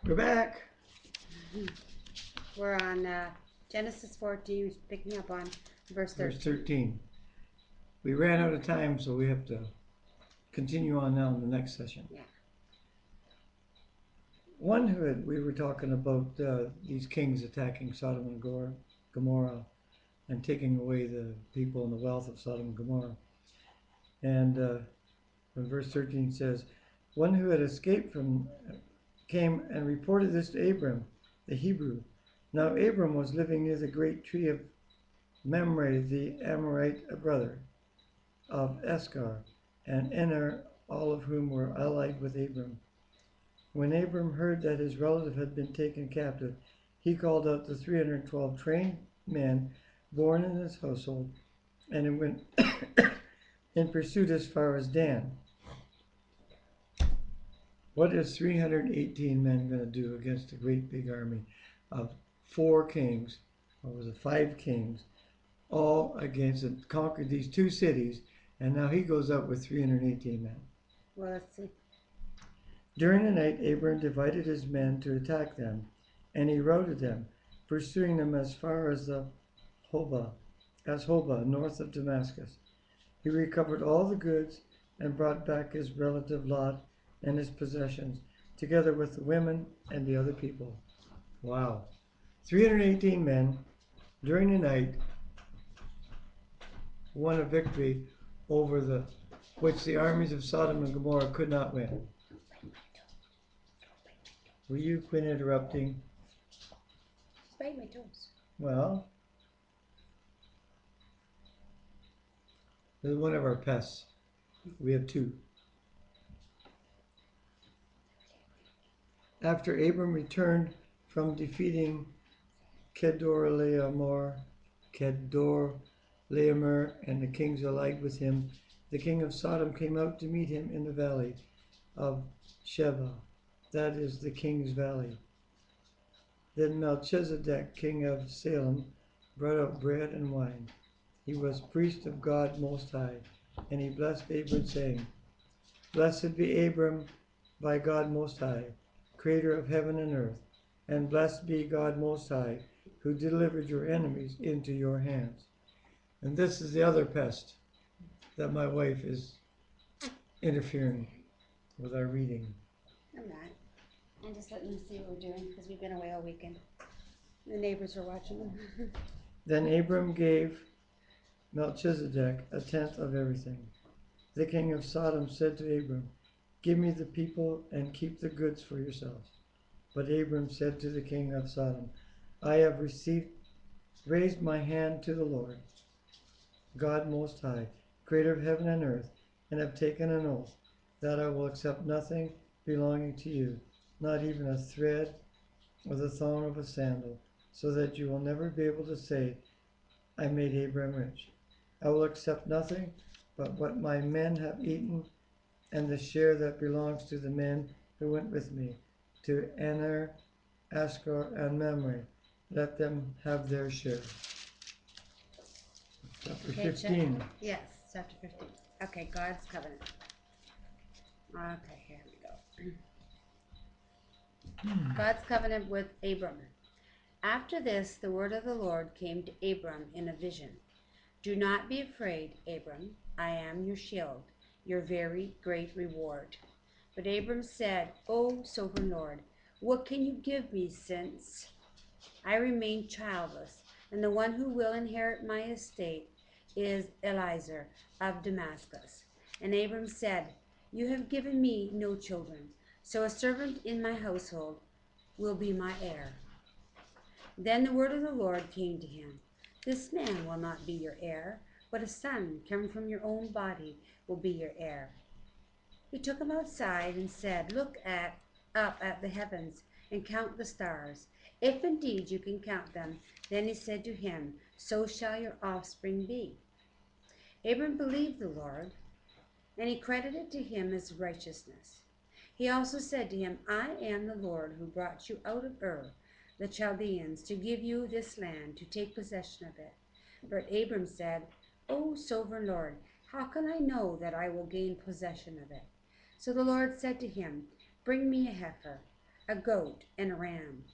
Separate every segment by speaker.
Speaker 1: We're back.
Speaker 2: We're on Genesis 14, picking up on verse 13.
Speaker 1: Verse 13. We ran out of time, so we have to continue on now in the next session.
Speaker 2: Yeah.
Speaker 1: One hood, we were talking about these kings attacking Sodom and Gomorrah and taking away the people and the wealth of Sodom and Gomorrah. And when verse 13 says, one who had escaped from came and reported this to Abram, the Hebrew. Now Abram was living near the great tree of Mamre, the Amorite brother of Eshcol, and Ener, all of whom were allied with Abram. When Abram heard that his relative had been taken captive, he called out the 312 trained men born in his household, and went in pursuit as far as Dan. What is 318 men going to do against a great big army of four kings, or was it five kings, all against and conquered these two cities, and now he goes up with 318 men.
Speaker 2: Well, let's see.
Speaker 1: During the night, Abram divided his men to attack them, and he routed them, pursuing them as far as Hobah, north of Damascus. He recovered all the goods and brought back his relative Lot and his possessions, together with the women and the other people. Wow. 318 men during the night won a victory over which the armies of Sodom and Gomorrah could not win. Were you quit interrupting?
Speaker 2: Bite my toes.
Speaker 1: Well, this is one of our pests. We have two. After Abram returned from defeating Kedorlaomer, and the kings allied with him, the king of Sodom came out to meet him in the valley of Sheva, that is the king's valley. Then Melchizedek, king of Salem, brought out bread and wine. He was priest of God Most High, and he blessed Abram, saying, Blessed be Abram by God Most High, creator of heaven and earth, and blessed be God Most High, who delivered your enemies into your hands. And this is the other pest that my wife is interfering with our reading.
Speaker 2: I'm not. I'm just letting them see what we're doing because we've been away all weekend. The neighbors are watching.
Speaker 1: Then Abram gave Melchizedek a tenth of everything. The king of Sodom said to Abram, Give me the people and keep the goods for yourselves. But Abram said to the king of Sodom, I have raised my hand to the Lord, God Most High, creator of heaven and earth, and have taken an oath that I will accept nothing belonging to you, not even a thread or the thong of a sandal, so that you will never be able to say, I made Abram rich. I will accept nothing but what my men have eaten, and the share that belongs to the men who went with me, to Aner, Eshcol, and Mamre. Let them have their share. Chapter
Speaker 2: Okay,
Speaker 1: 15.
Speaker 2: Yes, chapter 15. Okay, God's covenant. Okay, here we go. God's covenant with Abram. After this, the word of the Lord came to Abram in a vision. Do not be afraid, Abram. I am your shield, your very great reward. But Abram said, O sovereign Lord, what can you give me since I remain childless, and the one who will inherit my estate is Eliezer of Damascus? And Abram said, You have given me no children, so a servant in my household will be my heir. Then the word of the Lord came to him. This man will not be your heir, but a son coming from your own body will be your heir. He took him outside and said, up at the heavens and count the stars, if indeed you can count them. Then he said to him, So shall your offspring be. Abram believed the Lord, and he credited to him as righteousness. He also said to him, I am the Lord who brought you out of Ur, the Chaldeans, to give you this land, to take possession of it. But Abram said, O sovereign Lord, how can I know that I will gain possession of it? So the Lord said to him, Bring me a heifer, a goat, and a ram,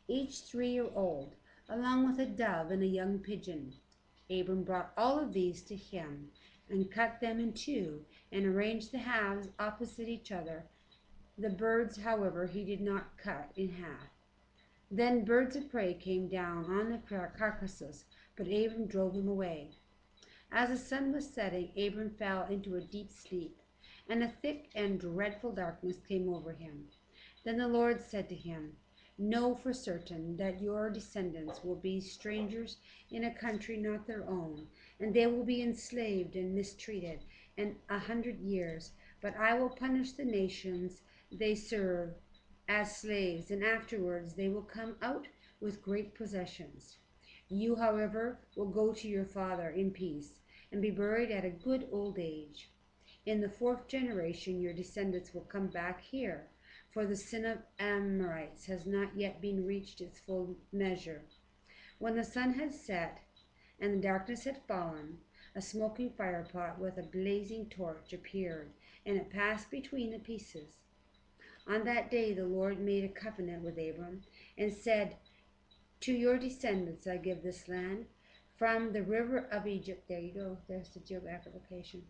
Speaker 2: each 3-year-old, along with a dove and a young pigeon. Abram brought all of these to him and cut them in two and arranged the halves opposite each other. The birds, however, he did not cut in half. Then birds of prey came down on the carcasses, but Abram drove them away. As the sun was setting, Abram fell into a deep sleep, and a thick and dreadful darkness came over him. Then the Lord said to him, "Know for certain that your descendants will be strangers in a country not their own, and they will be enslaved and mistreated 100 years. But I will punish the nations they serve as slaves, and afterwards they will come out with great possessions. You, however, will go to your father in peace and be buried at a good old age. In the 4th generation, your descendants will come back here, for the sin of Amorites has not yet been reached its full measure." When the sun had set and the darkness had fallen, a smoking firepot with a blazing torch appeared, and it passed between the pieces. On that day the Lord made a covenant with Abram and said, "To your descendants I give this land, from the river of Egypt," there you go, there's the geographic location,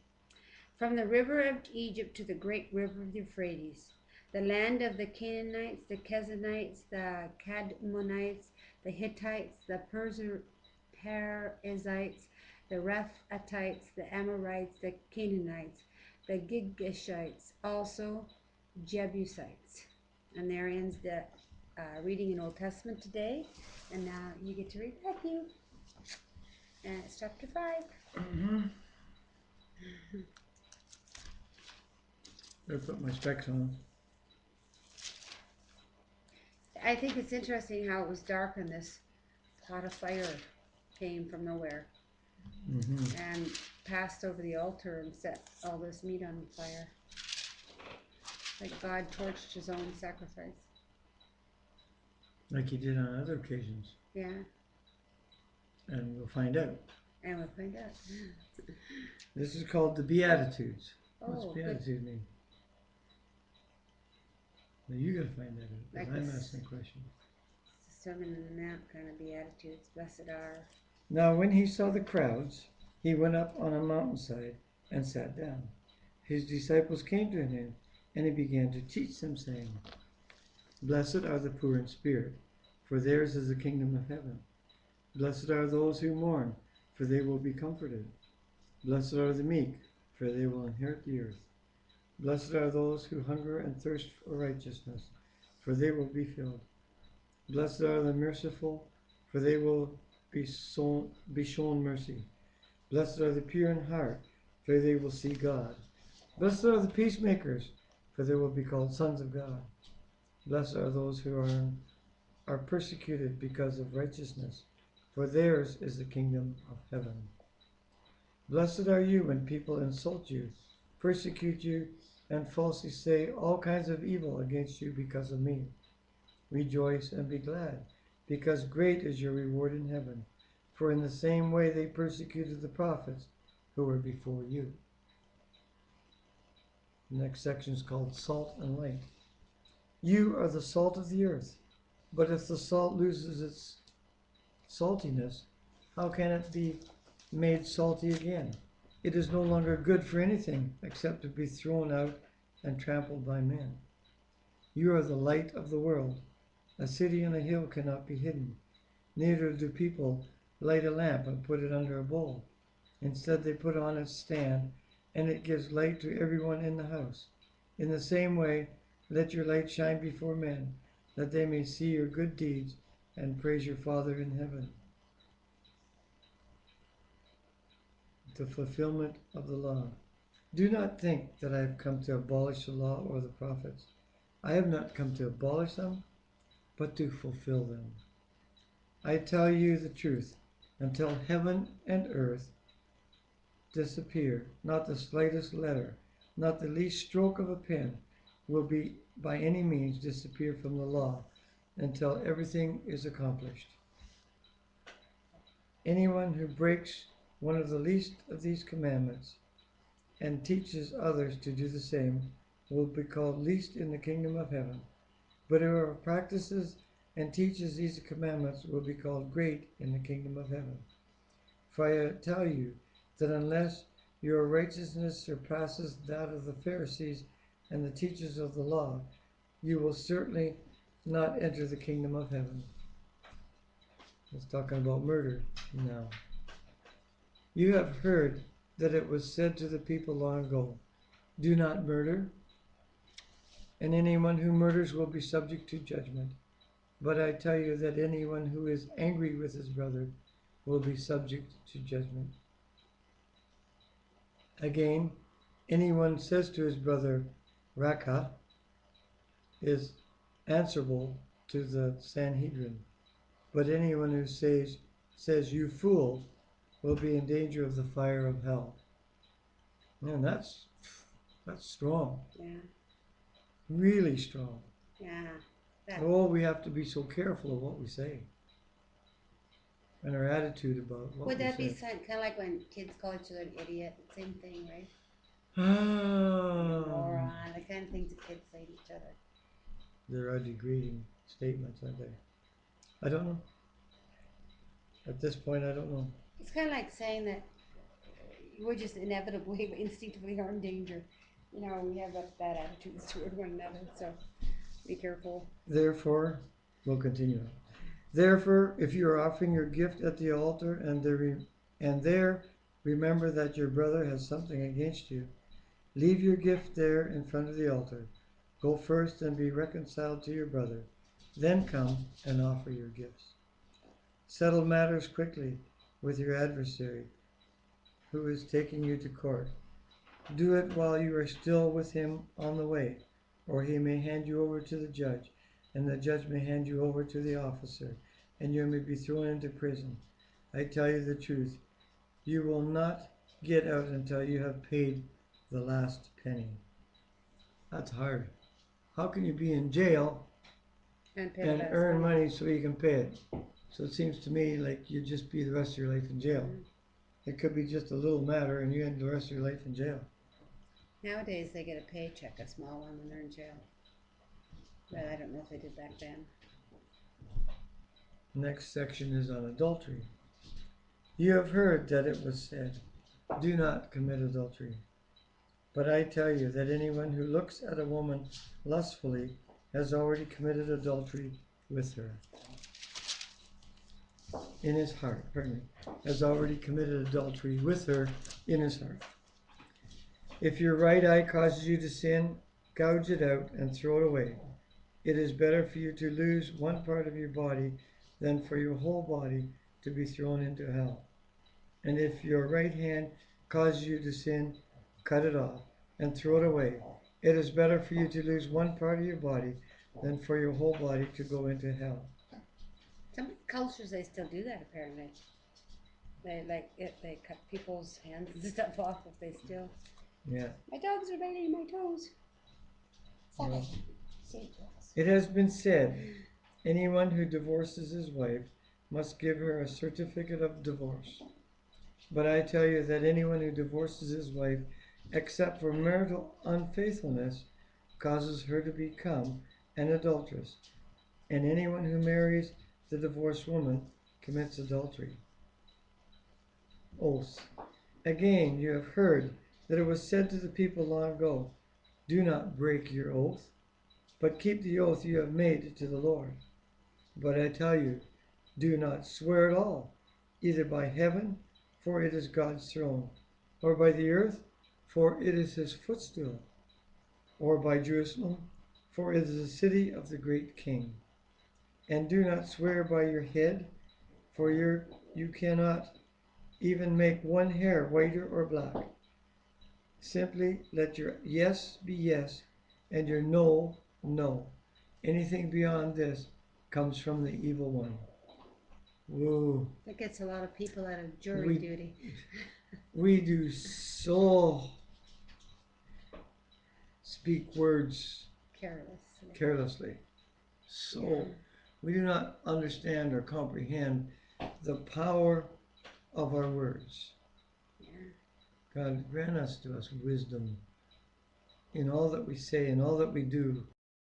Speaker 2: "from the river of Egypt to the great river of the Euphrates, the land of the Canaanites, the Kenizzites, the Cadmonites, the Hittites, the Perizzites, the Rephaites, the Amorites, the Canaanites, the Girgashites, also Jebusites." And there ends the reading in Old Testament today. And now you get to read Matthew. And it's chapter 5.
Speaker 1: Better put my specs on.
Speaker 2: I think it's interesting how it was dark and this pot of fire came from nowhere and passed over the altar and set all this meat on fire. Like God torched his own sacrifice.
Speaker 1: Like he did on other occasions.
Speaker 2: Yeah,
Speaker 1: And we'll find out.
Speaker 2: and we'll find out.
Speaker 1: This is called the Beatitudes. What's
Speaker 2: Oh, good.
Speaker 1: Beatitude mean? Well, you gotta find that out. 'Cause
Speaker 2: Like
Speaker 1: I'm
Speaker 2: this.
Speaker 1: asking questions.
Speaker 2: Sermon on the Mount kind of Beatitudes. Blessed are.
Speaker 1: Now when he saw the crowds, he went up on a mountainside and sat down. His disciples came to him, and he began to teach them, saying, "Blessed are the poor in spirit, for theirs is the kingdom of heaven. Blessed are those who mourn, for they will be comforted. Blessed are the meek, for they will inherit the earth. Blessed are those who hunger and thirst for righteousness, for they will be filled. Blessed are the merciful, for they will be shown mercy. Blessed are the pure in heart, for they will see God. Blessed are the peacemakers, for they will be called sons of God. Blessed are those who are persecuted because of righteousness, for theirs is the kingdom of heaven. Blessed are you when people insult you, persecute you, and falsely say all kinds of evil against you because of me. Rejoice and be glad, because great is your reward in heaven. For in the same way they persecuted the prophets who were before you." The next section is called Salt and Light. You are the salt of the earth, but if the salt loses its saltiness, how can it be made salty again? It is no longer good for anything except to be thrown out and trampled by men. You are the light of the world. A city on a hill cannot be hidden. Neither do people light a lamp and put it under a bowl. Instead, they put it on its stand, and it gives light to everyone in the house. In the same way, let your light shine before men, that they may see your good deeds and praise your Father in heaven. The fulfillment of the law. Do not think that I have come to abolish the law or the prophets. I have not come to abolish them, but to fulfill them. I tell you the truth, until heaven and earth disappear, not the slightest letter, not the least stroke of a pen will be by any means disappear from the law until everything is accomplished. Anyone who breaks one of the least of these commandments and teaches others to do the same will be called least in the kingdom of heaven. But whoever practices and teaches these commandments will be called great in the kingdom of heaven. For I tell you that unless your righteousness surpasses that of the Pharisees and the teachers of the law, you will certainly not enter the kingdom of heaven. It's talking about murder now. You have heard that it was said to the people long ago, do not murder, and anyone who murders will be subject to judgment. But I tell you that anyone who is angry with his brother will be subject to judgment. Again, anyone says to his brother, Raka, is answerable to the Sanhedrin. But anyone who says you fool will be in danger of the fire of hell. Man, that's strong.
Speaker 2: Yeah.
Speaker 1: Really strong.
Speaker 2: Yeah.
Speaker 1: Oh, we have to be so careful of what we say and our attitude about what
Speaker 2: Would
Speaker 1: we
Speaker 2: that be
Speaker 1: say.
Speaker 2: kind of like when kids call each other an idiot? Same thing, right?
Speaker 1: Ah,
Speaker 2: Moron. The kind of things the kids say to each other.
Speaker 1: there are degrading statements, aren't there? I don't know. At this point, I don't know.
Speaker 2: It's kind of like saying that we're just inevitably, instinctively are in danger. You know, we have bad attitudes toward one another, so be careful.
Speaker 1: Therefore, we'll continue. Therefore, if you are offering your gift at the altar and there remember that your brother has something against you, leave your gift there in front of the altar. Go first and be reconciled to your brother. Then come and offer your gifts. Settle matters quickly with your adversary who is taking you to court. Do it while you are still with him on the way, or he may hand you over to the judge, and the judge may hand you over to the officer, and you may be thrown into prison. I tell you the truth, you will not get out until you have paid the last penny. That's hard. How can you be in jail
Speaker 2: And
Speaker 1: earn money so you can pay it? So it seems to me like you'd just be the rest of your life in jail. It could be just a little matter and you end the rest of your life in jail.
Speaker 2: Nowadays they get a paycheck, a small one, when they're in jail. But I don't know if they did back then.
Speaker 1: Next section is on adultery. You have heard that it was said, do not commit adultery. But I tell you that anyone who looks at a woman lustfully has already committed adultery with her. In his heart, has already committed adultery with her in his heart. If your right eye causes you to sin, gouge it out and throw it away. It is better for you to lose one part of your body than for your whole body to be thrown into hell. And if your right hand causes you to sin, cut it off and throw it away. It is better for you to lose one part of your body than for your whole body to go into hell.
Speaker 2: Some cultures they still do that apparently. They cut people's hands and stuff off if they steal.
Speaker 1: Yeah.
Speaker 2: My dogs are biting my toes.
Speaker 1: Well, it has been said, anyone who divorces his wife must give her a certificate of divorce. But I tell you that anyone who divorces his wife, except for marital unfaithfulness, causes her to become an adulteress. And anyone who marries the divorced woman commits adultery. Oaths. Again, you have heard that it was said to the people long ago, do not break your oath, but keep the oath you have made to the Lord. But I tell you, do not swear at all, either by heaven, for it is God's throne, or by the earth, for it is his footstool, or by Jerusalem, for it is the city of the great King. And do not swear by your head, for you cannot even make one hair whiter or black. Simply let your yes be yes, and your no, no. Anything beyond this comes from the evil one. Whoa.
Speaker 2: That gets a lot of people out of jury duty.
Speaker 1: We do so speak words carelessly. So we do not understand or comprehend the power of our words. God grant us wisdom in all that we say and all that we do,